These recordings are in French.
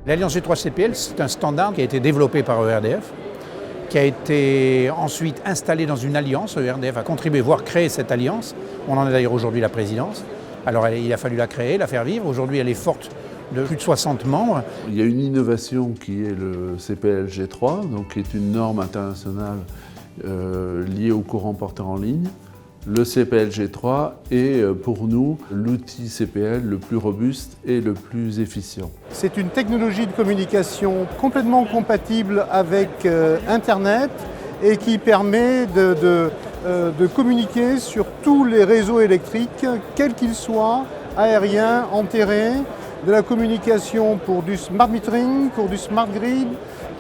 L'Alliance G3CPL, c'est un standard qui a été développé par ERDF, qui a été ensuite installé dans une alliance. ERDF a contribué, voire créé cette alliance. On en a d'ailleurs aujourd'hui la présidence. Alors il a fallu la créer, la faire vivre. Aujourd'hui, elle est forte de plus de 60 membres. Il y a une innovation qui est le CPL G3, donc qui est une norme internationale liée au courant porteur en ligne. Le CPL G3 est pour nous l'outil CPL le plus robuste et le plus efficient. C'est une technologie de communication complètement compatible avec Internet et qui permet de communiquer sur tous les réseaux électriques, quels qu'ils soient, aériens, enterrés, de la communication pour du smart metering, pour du smart grid,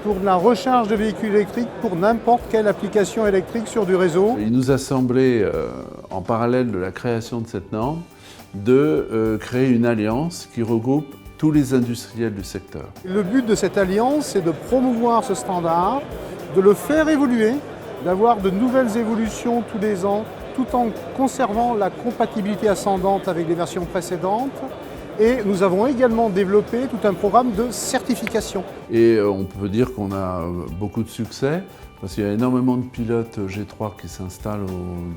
pour de la recharge de véhicules électriques, pour n'importe quelle application électrique sur du réseau. Il nous a semblé, en parallèle de la création de cette norme, de créer une alliance qui regroupe tous les industriels du secteur. Le but de cette alliance, c'est de promouvoir ce standard, de le faire évoluer, d'avoir de nouvelles évolutions tous les ans, tout en conservant la compatibilité ascendante avec les versions précédentes. Et nous avons également développé tout un programme de certification. Et on peut dire qu'on a beaucoup de succès, parce qu'il y a énormément de pilotes G3 qui s'installent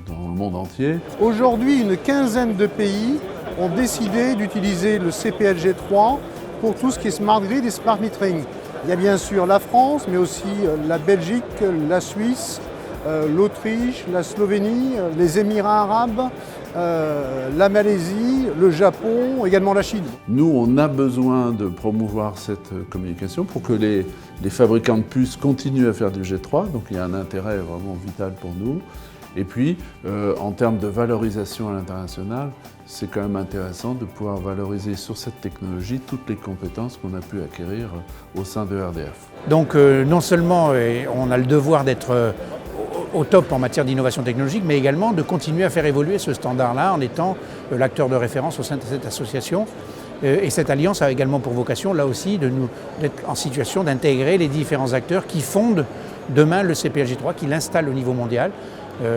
dans le monde entier. Aujourd'hui, une quinzaine de pays ont décidé d'utiliser le CPL G3 pour tout ce qui est smart grid et smart metering. Il y a bien sûr la France, mais aussi la Belgique, la Suisse, l'Autriche, la Slovénie, les Émirats arabes, la Malaisie, le Japon, également la Chine. Nous, on a besoin de promouvoir cette communication pour que les fabricants de puces continuent à faire du G3, donc il y a un intérêt vraiment vital pour nous. Et puis, en termes de valorisation à l'international, c'est quand même intéressant de pouvoir valoriser sur cette technologie toutes les compétences qu'on a pu acquérir au sein de ERDF. Donc non seulement on a le devoir d'être au top en matière d'innovation technologique, mais également de continuer à faire évoluer ce standard-là en étant l'acteur de référence au sein de cette association. Et cette alliance a également pour vocation, là aussi, d'être en situation d'intégrer les différents acteurs qui fondent demain le CPL G3, qui l'installent au niveau mondial.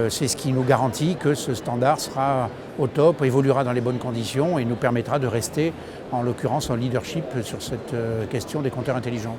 C'est ce qui nous garantit que ce standard sera au top, évoluera dans les bonnes conditions et nous permettra de rester, en l'occurrence, en leadership sur cette question des compteurs intelligents.